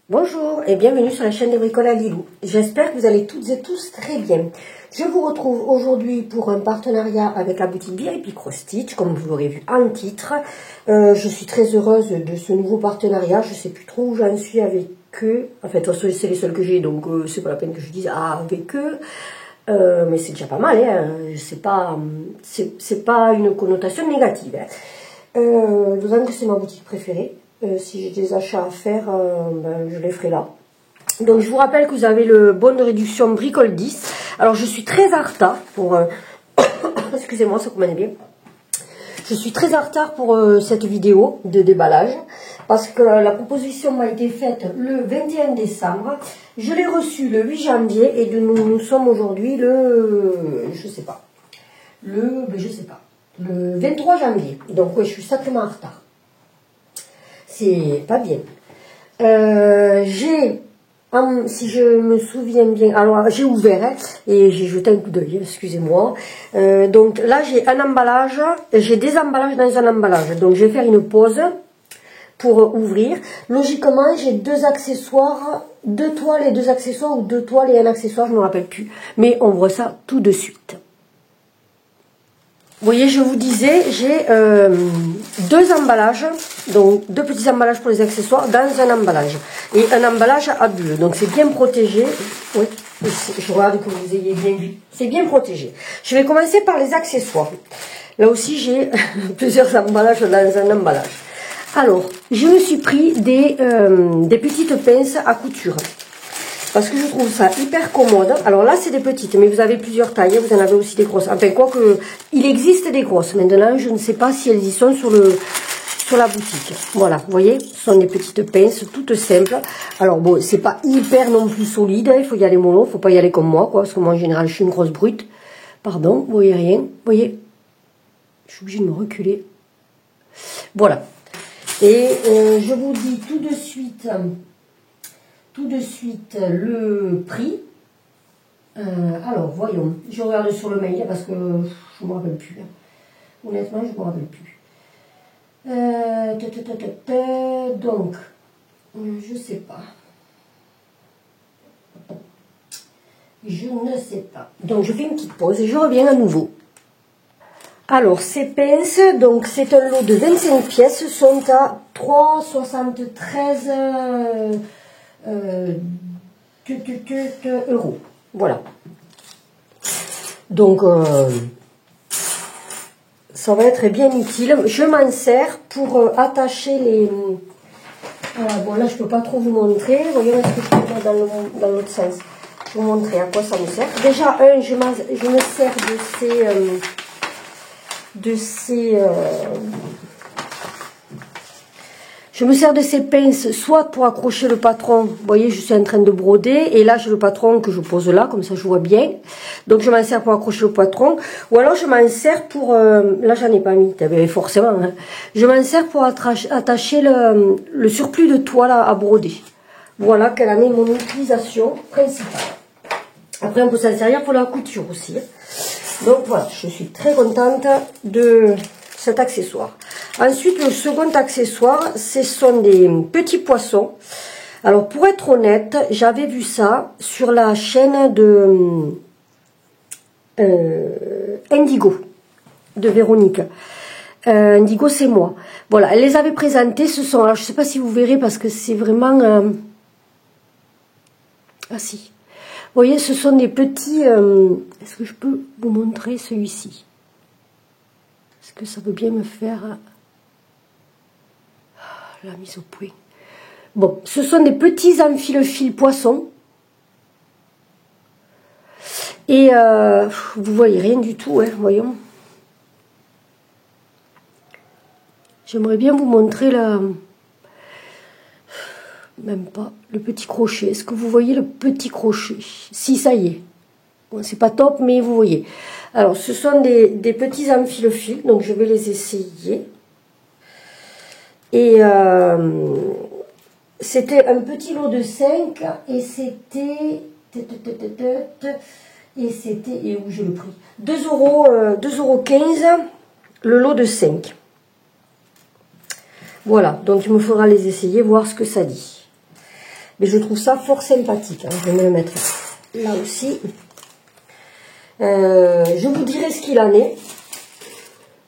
Bonjour et bienvenue sur la chaîne des bricoles à Lilou. J'espère que vous allez toutes et tous très bien. Je vous retrouve aujourd'hui pour un partenariat avec la boutique VIP Cross Stitch, comme vous l'aurez vu en titre. Je suis très heureuse de ce nouveau partenariat. Je ne sais plus trop où j'en suis avec eux. En fait, c'est les seuls que j'ai, donc c'est pas la peine que je dise avec eux. Mais c'est déjà pas mal, hein. C'est pas une connotation négative. Hein. D'autant que c'est ma boutique préférée. Si j'ai des achats à faire, je les ferai là. Donc je vous rappelle que vous avez le bon de réduction Bricole 10. Alors je suis très en retard pour... Excusez-moi, ça commande bien. Je suis très en retard pour cette vidéo de déballage. Parce que la proposition m'a été faite le 21 décembre. Je l'ai reçue le 8 janvier. Et nous sommes aujourd'hui le... Je sais pas. Le 23 janvier. Donc oui, je suis sacrément en retard. C'est pas bien. Si je me souviens bien, alors j'ai ouvert hein, et j'ai jeté un coup d'œil, excusez-moi. Donc là j'ai un emballage, j'ai des emballages dans un emballage. Donc je vais faire une pause pour ouvrir. Logiquement j'ai deux accessoires, deux toiles et deux accessoires, ou deux toiles et un accessoire, je ne me rappelle plus. Mais on voit ça tout de suite. Vous voyez, je vous disais, j'ai deux emballages, donc deux petits emballages pour les accessoires dans un emballage. Et un emballage à bulles, donc c'est bien protégé. Oui, je regarde que vous ayez bien vu. C'est bien protégé. Je vais commencer par les accessoires. Là aussi, j'ai plusieurs emballages dans un emballage. Alors, je me suis pris des petites pinces à couture. Parce que je trouve ça hyper commode. Alors là, c'est des petites, mais vous avez plusieurs tailles. Vous en avez aussi des grosses. Enfin, quoi que, il existe des grosses. Maintenant, je ne sais pas si elles y sont sur la boutique. Voilà, vous voyez, ce sont des petites pinces, toutes simples. Alors bon, c'est pas hyper non plus solide. Il faut y aller mollo. Il faut pas y aller comme moi, quoi. Parce que moi, en général, je suis une grosse brute. Pardon, vous voyez rien. Vous voyez, je suis obligée de me reculer. Voilà. Et je vous dis tout de suite le prix. Alors voyons, je regarde sur le mail parce que je ne me rappelle plus. Honnêtement, je ne me rappelle plus. Donc, je ne sais pas. Je ne sais pas. Donc je fais une petite pause et je reviens à nouveau. Alors ces pinces, donc c'est un lot de 25 pièces, sont à 3,73 euros. Voilà. Donc, ça va être bien utile. Je m'en sers pour attacher les... bon, là, je ne peux pas trop vous montrer. Voyez ce que je peux faire dans l'autre sens. Je vais vous montrer à quoi ça me sert. Déjà, je me sers je me sers de ces pinces soit pour accrocher le patron. Vous voyez, je suis en train de broder. Et là, j'ai le patron que je pose là, comme ça je vois bien. Donc, je m'en sers pour accrocher le patron. Ou alors, je m'en sers pour... là, j'en ai pas mis, forcément. Hein. Je m'en sers pour attacher le surplus de toile à broder. Voilà quelle en est mon utilisation principale. Après, on peut s'en servir pour la couture aussi. Donc, voilà, je suis très contente de cet accessoire. Ensuite, le second accessoire, ce sont des petits poissons. Alors, pour être honnête, j'avais vu ça sur la chaîne de Indigo, de Véronique. Indigo, c'est moi. Voilà, elle les avait présentés. Ce sont, alors je ne sais pas si vous verrez parce que c'est vraiment... ah si. Vous voyez, ce sont des petits... Est-ce que je peux vous montrer celui-ci? Est-ce que ça veut bien me faire... la mise au point. Bon, ce sont des petits enfile-fil poissons. Et vous voyez rien du tout, hein, voyons. J'aimerais bien vous montrer la... Même pas, le petit crochet. Est-ce que vous voyez le petit crochet? Si, ça y est. Bon, c'est pas top, mais vous voyez. Alors, ce sont des petits enfile-fil, donc je vais les essayer. Et c'était un petit lot de 5 et c'était... Et où j'ai le prix 2,15 € le lot de 5. Voilà, donc tu me feras les essayer, voir ce que ça dit. Mais je trouve ça fort sympathique, hein. Je vais me le mettre là aussi. Je vous dirai ce qu'il en est.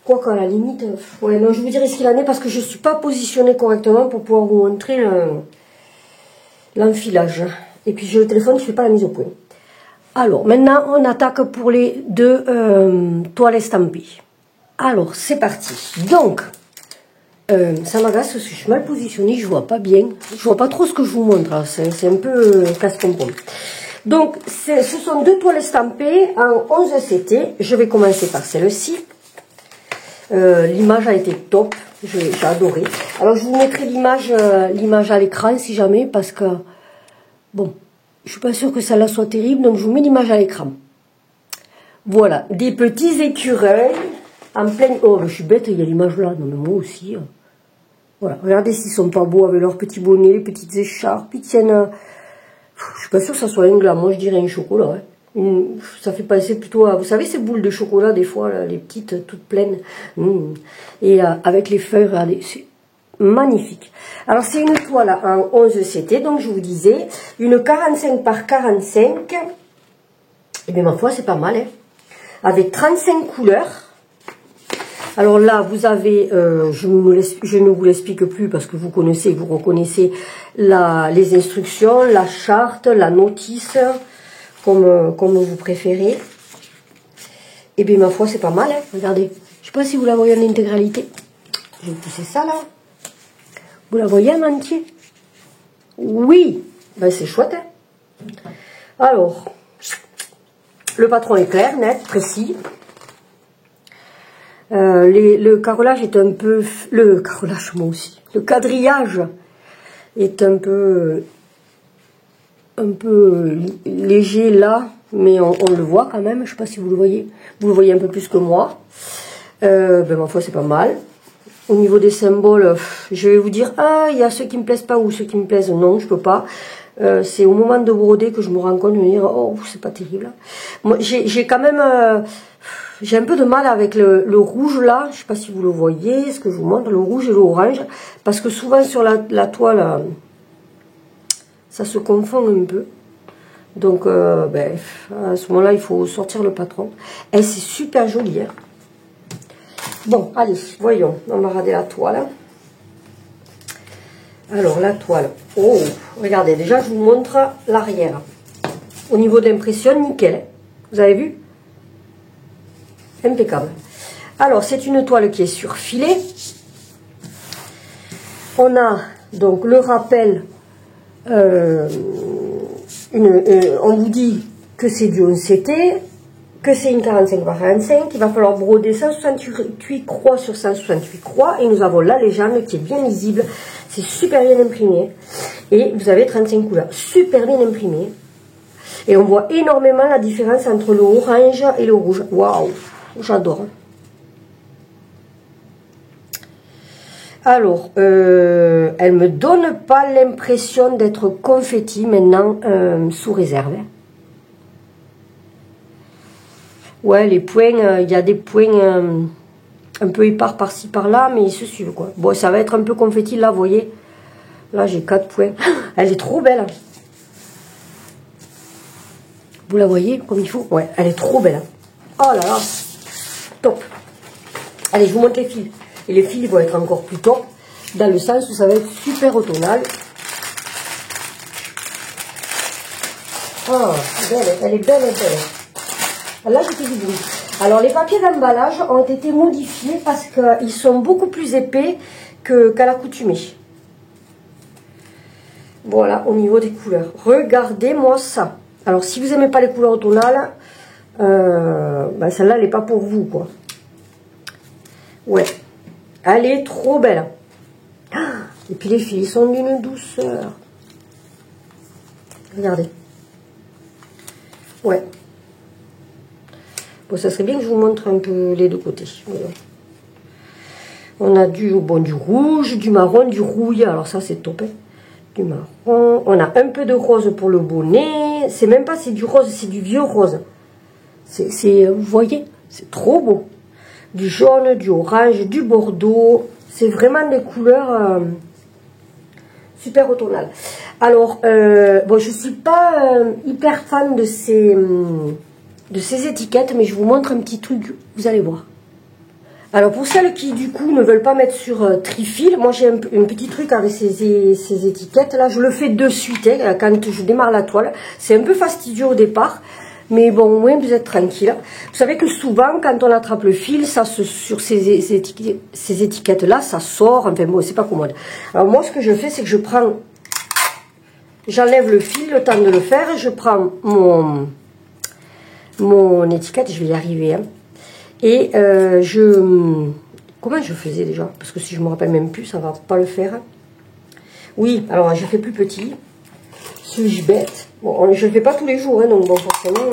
Quoique à la limite, ouais, non, je vous dirai ce qu'il en est parce que je ne suis pas positionnée correctement pour pouvoir vous montrer l'enfilage. Et puis j'ai le téléphone, je ne fais pas la mise au point. Alors, maintenant, on attaque pour les deux toiles estampées. Alors, c'est parti. Donc, ça m'agace parce que je suis mal positionnée, je vois pas bien. Je vois pas trop ce que je vous montre. C'est un peu casse-pompon. Donc, ce sont deux toiles estampées en 11 CT. Je vais commencer par celle-ci. L'image a été top. J'ai adoré. Alors, je vous mettrai l'image à l'écran si jamais, parce que, bon, je suis pas sûre que celle-là soit terrible, donc je vous mets l'image à l'écran. Voilà, des petits écureuils en pleine... Oh, je suis bête, il y a l'image là. Non, mais moi aussi. Voilà, regardez s'ils sont pas beaux avec leurs petits bonnets, les petites écharpes. Ils tiennent... Je suis pas sûre que ça soit un gland. Moi, je dirais un chocolat. Hein. Ça fait penser plutôt à... Vous savez, ces boules de chocolat, des fois, là, les petites, toutes pleines. Et avec les feuilles, regardez, c'est magnifique. Alors, c'est une toile en 11 CT, donc je vous disais, une 45 par 45. Et bien, ma foi, c'est pas mal. Hein. Avec 35 couleurs. Alors là, vous avez, je ne vous l'explique plus parce que vous connaissez, vous reconnaissez les instructions, la charte, la notice, comme vous préférez. Et bien, ma foi, c'est pas mal. Hein. Regardez, je ne sais pas si vous la voyez en intégralité. Je vais pousser ça là. Vous la voyez en entier? Oui, ben, c'est chouette. Hein. Alors, le patron est clair, net, précis. Le carrelage est un peu... Le carrelage, moi aussi. Le quadrillage est un peu léger là, mais on le voit quand même. Je ne sais pas si vous le voyez. Vous le voyez un peu plus que moi. Ben, ma foi, c'est pas mal. Au niveau des symboles, je vais vous dire, il y a ceux qui me plaisent pas ou ceux qui me plaisent. Non, je peux pas. C'est au moment de broder que je me rends compte de me dire, oh, c'est pas terrible. Moi, j'ai quand même... j'ai un peu de mal avec le rouge là, je ne sais pas si vous le voyez, ce que je vous montre, le rouge et l'orange, parce que souvent sur la toile, ça se confond un peu. Donc, ben, à ce moment-là, il faut sortir le patron. Et c'est super joli. Hein. Bon, allez, voyons, on va regarder la toile. Alors, la toile, oh, regardez, déjà, je vous montre l'arrière. Au niveau de l'impression, nickel. Vous avez vu ? Impeccable. Alors, c'est une toile qui est surfilée. On a donc le rappel. On vous dit que c'est du 11 CT, que c'est une 45 par 45. Il va falloir broder 168 croix sur 168 croix. Et nous avons la légende qui est bien lisible. C'est super bien imprimé. Et vous avez 35 couleurs. Super bien imprimé. Et on voit énormément la différence entre le orange et le rouge. Waouh! J'adore. Alors, elle me donne pas l'impression d'être confetti maintenant sous réserve. Ouais, les points, il y a des points un peu épars par-ci par-là, mais ils se suivent quoi. Bon, ça va être un peu confetti là, vous voyez. Là, j'ai 4 points. Elle est trop belle. Vous la voyez comme il faut? Ouais, elle est trop belle. Oh là là. Top. Allez, je vous montre les fils. Et les fils vont être encore plus top, dans le sens où ça va être super automnal. Ah, belle, elle est belle, belle. Là, j'ai fait du bruit. Alors, les papiers d'emballage ont été modifiés parce qu'ils sont beaucoup plus épais qu'à l'accoutumée. Voilà, au niveau des couleurs. Regardez-moi ça. Alors, si vous n'aimez pas les couleurs automnales, ben celle-là, elle n'est pas pour vous, quoi. Ouais. Elle est trop belle. Et puis, les filles sont d'une douceur. Regardez. Ouais. Bon, ça serait bien que je vous montre un peu les deux côtés. Voilà. On a du rouge, du marron, du rouille. Alors, ça, c'est top. Hein. Du marron. On a un peu de rose pour le bonnet. C'est même pas, c'est du rose, c'est du vieux rose. Vous voyez, c'est trop beau. Du jaune, du orange, du bordeaux. C'est vraiment des couleurs super automnales. Alors, bon, je suis pas hyper fan de ces étiquettes, mais je vous montre un petit truc, vous allez voir. Alors, pour celles qui, du coup, ne veulent pas mettre sur trifil, moi, j'ai un petit truc avec ces étiquettes-là. Je le fais de suite, hein, quand je démarre la toile. C'est un peu fastidieux au départ, mais bon, au moins, vous êtes tranquille. Vous savez que souvent, quand on attrape le fil, sur ces étiquettes-là, ça sort. Enfin, bon, c'est pas commode. Alors, moi, ce que je fais, c'est que je prends... J'enlève le fil, le temps de le faire. Je prends mon étiquette, je vais y arriver, hein. Et comment je faisais déjà? Parce que si je me rappelle même plus, ça va pas le faire. Oui, alors je fais plus petit. Suis-je bête? Bon, je le fais pas tous les jours, hein, donc bon, forcément.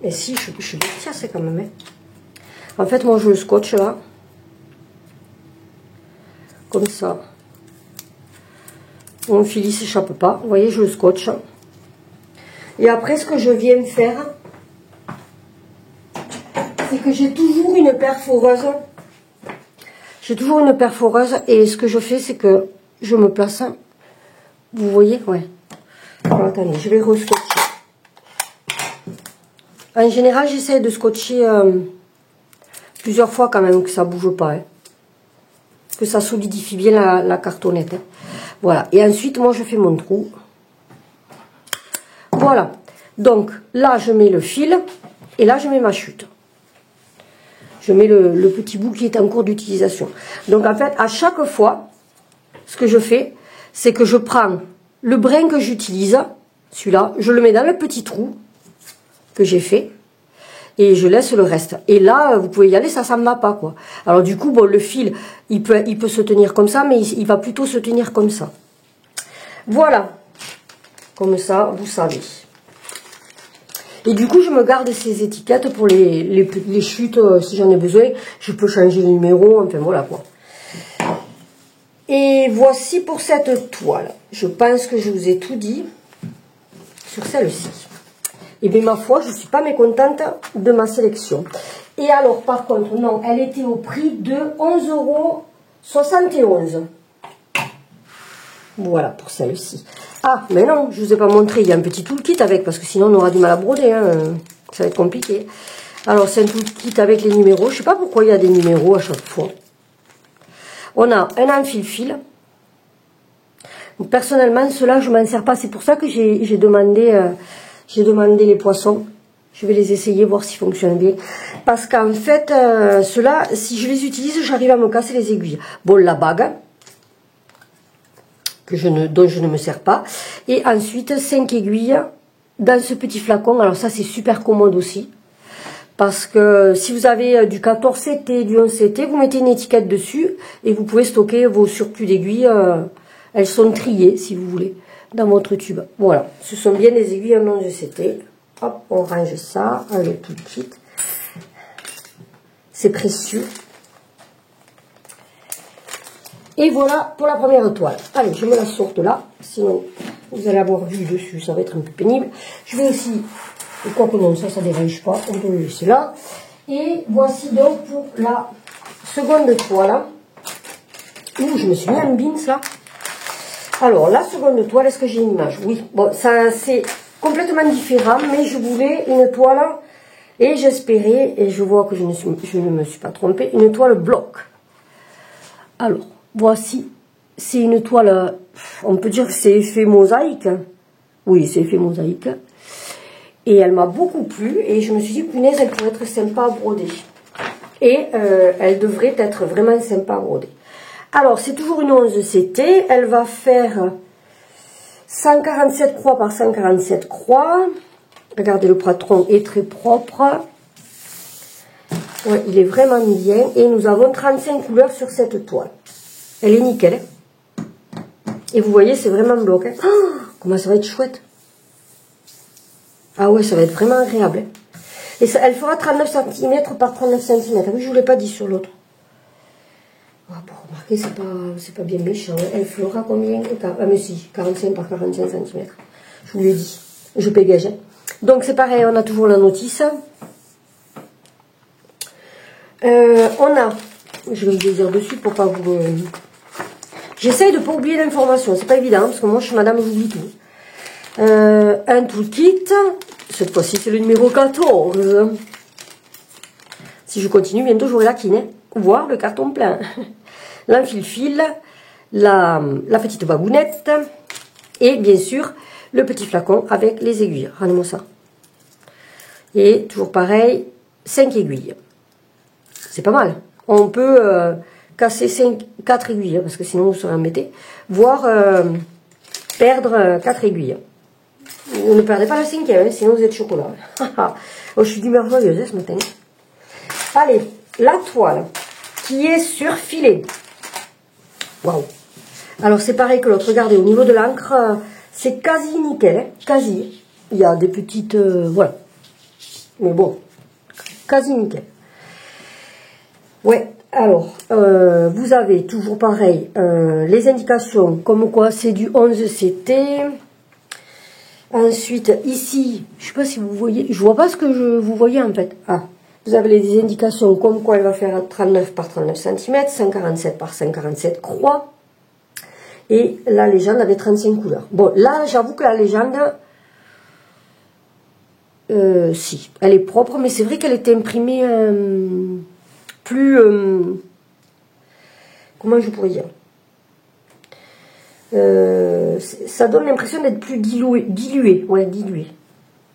Et si, je suis bêtiasse quand même. Hein. En fait, moi, je le scotche là. Comme ça. Mon fil, il s'échappe pas. Vous voyez, je le scotche. Et après, ce que je viens faire, c'est que j'ai toujours une perforeuse. J'ai toujours une perforeuse et ce que je fais, c'est que je me place. Vous voyez? Ouais. Alors, attendez, je vais rescotcher. En général, j'essaie de scotcher plusieurs fois quand même, que ça bouge pas. Hein. Que ça solidifie bien la cartonnette. Hein. Voilà. Et ensuite, moi, je fais mon trou. Voilà. Donc, là, je mets le fil et là, je mets ma chute. Je mets le petit bout qui est en cours d'utilisation. Donc, en fait, à chaque fois, ce que je fais, c'est que je prends le brin que j'utilise, celui-là, je le mets dans le petit trou que j'ai fait et je laisse le reste. Et là, vous pouvez y aller, ça s'en va pas, quoi. Alors, du coup, bon, le fil, il peut se tenir comme ça, mais il va plutôt se tenir comme ça. Voilà. Comme ça, vous savez. Et du coup, je me garde ces étiquettes pour les chutes, si j'en ai besoin. Je peux changer les numéros, enfin voilà quoi. Et voici pour cette toile. Je pense que je vous ai tout dit sur celle-ci. Et bien ma foi, je ne suis pas mécontente de ma sélection. Et alors, par contre, non, elle était au prix de 11,71 €. Voilà pour celle-ci. Ah, mais non, je ne vous ai pas montré, il y a un petit toolkit avec, parce que sinon on aura du mal à broder, hein. Ça va être compliqué. Alors c'est un toolkit avec les numéros, je ne sais pas pourquoi il y a des numéros à chaque fois. On a un enfile-fil. Personnellement, ceux-là, je ne m'en sers pas, c'est pour ça que j'ai demandé les poissons. Je vais les essayer, voir s'ils fonctionnent bien. Parce qu'en fait, ceux-là, si je les utilise, j'arrive à me casser les aiguilles. Bon, la bague. Dont je ne me sers pas. Et ensuite, 5 aiguilles dans ce petit flacon. Alors ça, c'est super commode aussi. Parce que si vous avez du 14CT, du 11CT, vous mettez une étiquette dessus et vous pouvez stocker vos surplus d'aiguilles. Elles sont triées, si vous voulez, dans votre tube. Voilà, ce sont bien des aiguilles en 11CT. Hop, on range ça avec tout de suite. C'est précieux. Et voilà pour la première toile. Allez, je me la sorte là, sinon vous allez avoir vu dessus, ça va être un peu pénible. Je vais aussi, et quoi que non, ça ne dérange pas, on peut le laisser là. Et voici donc pour la seconde toile. Ouh, je me suis mis en bins là. Alors, la seconde toile, est-ce que j'ai une image? Oui, bon, ça c'est complètement différent, mais je voulais une toile, et j'espérais, et je vois que je ne me suis pas trompée, une toile bloc. Alors, voici, c'est une toile, on peut dire que c'est effet mosaïque. Oui, c'est effet mosaïque. Et elle m'a beaucoup plu. Et je me suis dit, punaise, elle pourrait être sympa à broder. Et elle devrait être vraiment sympa à broder. Alors, c'est toujours une 11CT. Elle va faire 147 croix par 147 croix. Regardez, le patron est très propre. Ouais, il est vraiment bien. Et nous avons 35 couleurs sur cette toile. Elle est nickel. Et vous voyez, c'est vraiment bloc. Hein. Oh, comment ça va être chouette. Ah ouais, ça va être vraiment agréable. Hein. Et ça, elle fera 39 cm par 39 cm. Oui, je ne vous l'ai pas dit sur l'autre. Oh, bon, remarquez, c'est pas bien méchant. Hein. Elle fera combien? Ah mais si, 45 par 45 cm. Je vous l'ai dit. Je pégage. Hein. Donc c'est pareil, on a toujours la notice. on a, je vais le dire dessus pour pas vous... J'essaye de ne pas oublier l'information, c'est pas évident, parce que moi je suis madame, j'oublie tout. Un toolkit, cette fois-ci c'est le numéro 14. Si je continue, bientôt j'aurai la quine, voire le carton plein. L'enfil-fil, la petite bagounette, et bien sûr, le petit flacon avec les aiguilles. Rendez-moi ça. Et toujours pareil, 5 aiguilles. C'est pas mal. On peut casser 4 aiguilles, parce que sinon vous serez embêté. Voire perdre 4 aiguilles. Vous ne perdez pas la 5e, sinon vous êtes chocolat. Oh, je suis d'humeur joyeuse ce matin. Allez, la toile qui est sur filet. Waouh. Alors c'est pareil que l'autre. Regardez, au niveau de l'encre, c'est quasi nickel. Hein, quasi. Il y a des petites... voilà. Mais bon, quasi nickel. Ouais, alors, vous avez toujours pareil, les indications, comme quoi c'est du 11 CT. Ensuite, ici, je sais pas si vous voyez, je vois pas ce que vous voyez en fait. Ah, vous avez les indications comme quoi elle va faire 39 par 39 cm, 147 par 147 croix. Et la légende avait 35 couleurs. Bon, là, j'avoue que la légende, si, elle est propre, mais c'est vrai qu'elle était imprimée plus... comment je pourrais dire, ça donne l'impression d'être plus dilué, ouais, dilué,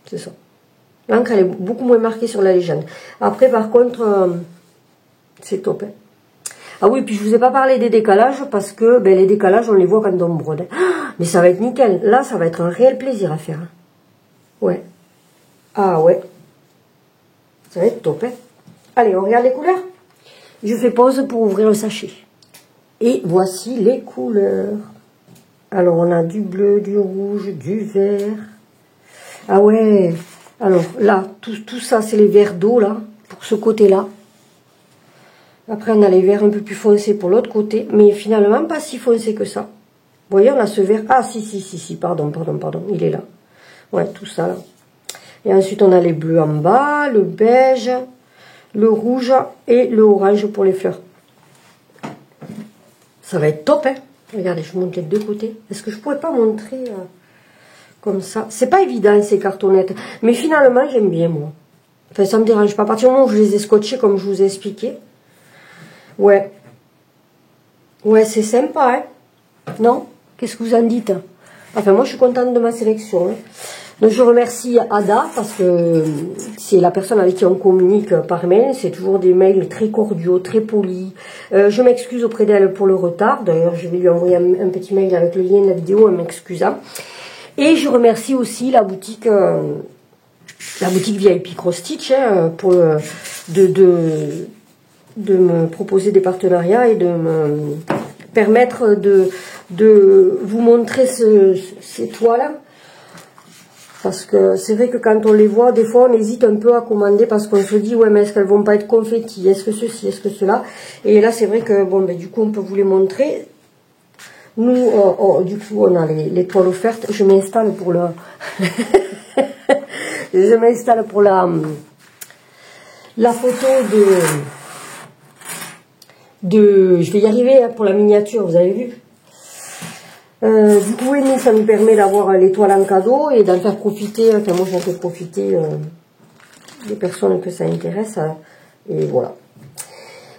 c'est ça. L'encre, elle est beaucoup moins marquée sur la légende. Après, par contre, c'est top. Hein. Ah oui, puis je vous ai pas parlé des décalages, parce que ben, les décalages, on les voit quand on brode. Ah, mais ça va être nickel. Là, ça va être un réel plaisir à faire. Hein. Ouais. Ah ouais. Ça va être top. Hein. Allez, on regarde les couleurs. Je fais pause pour ouvrir le sachet. Et voici les couleurs. Alors, on a du bleu, du rouge, du vert. Ah ouais. Alors, là, tout ça, c'est les verts d'eau, là, pour ce côté-là. Après, on a les verts un peu plus foncés pour l'autre côté. Mais finalement, pas si foncés que ça. Vous voyez, on a ce vert. Ah, si, pardon. Il est là. Ouais, tout ça, là. Et ensuite, on a les bleus en bas, le beige, le rouge et le orange pour les fleurs. Ça va être top, hein. Regardez, je vous montre les deux côtés. Est-ce que je pourrais pas montrer comme ça? C'est pas évident, ces cartonnettes. Mais finalement, j'aime bien, moi. Enfin, ça me dérange pas. À partir du moment où je les ai scotchés, comme je vous ai expliqué. Ouais. Ouais, c'est sympa, hein. Non? Qu'est-ce que vous en dites? Enfin, moi, je suis contente de ma sélection, hein. Donc, je remercie Ada, parce que c'est la personne avec qui on communique par mail. C'est toujours des mails très cordiaux, très polis. Je m'excuse auprès d'elle pour le retard. D'ailleurs, je vais lui envoyer un petit mail avec le lien de la vidéo en m'excusant. Et je remercie aussi la boutique VIP Cross Stitch hein, pour de me proposer des partenariats et de me permettre de vous montrer ces toiles. Parce que c'est vrai que quand on les voit, des fois on hésite un peu à commander parce qu'on se dit ouais mais est-ce qu'elles vont pas être confettis, est-ce que ceci, est-ce que cela. Et là c'est vrai que bon ben du coup on peut vous les montrer. Nous du coup on a les toiles offertes. Je m'installe pour le je m'installe pour la photo je vais y arriver hein, pour la miniature, vous avez vu. Du coup, oui, nous, ça nous permet d'avoir les toiles en cadeau et d'en faire profiter, enfin moi j'en fais profiter des personnes que ça intéresse, et voilà.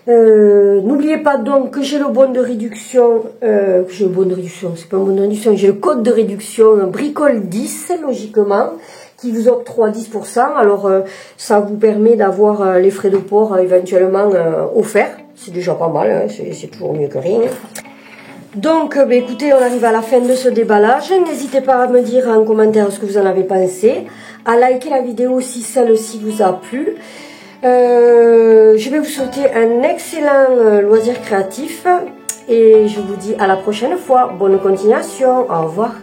N'oubliez pas donc que j'ai le bon de réduction, c'est pas un bon de réduction, j'ai le code de réduction bricole 10, logiquement, qui vous octroie 10%, alors ça vous permet d'avoir les frais de port éventuellement offerts, c'est déjà pas mal, hein, c'est toujours mieux que rien. Donc, bah, écoutez, on arrive à la fin de ce déballage. N'hésitez pas à me dire en commentaire ce que vous en avez pensé, à liker la vidéo si celle-ci vous a plu. Je vais vous souhaiter un excellent loisir créatif et je vous dis à la prochaine fois. Bonne continuation, au revoir.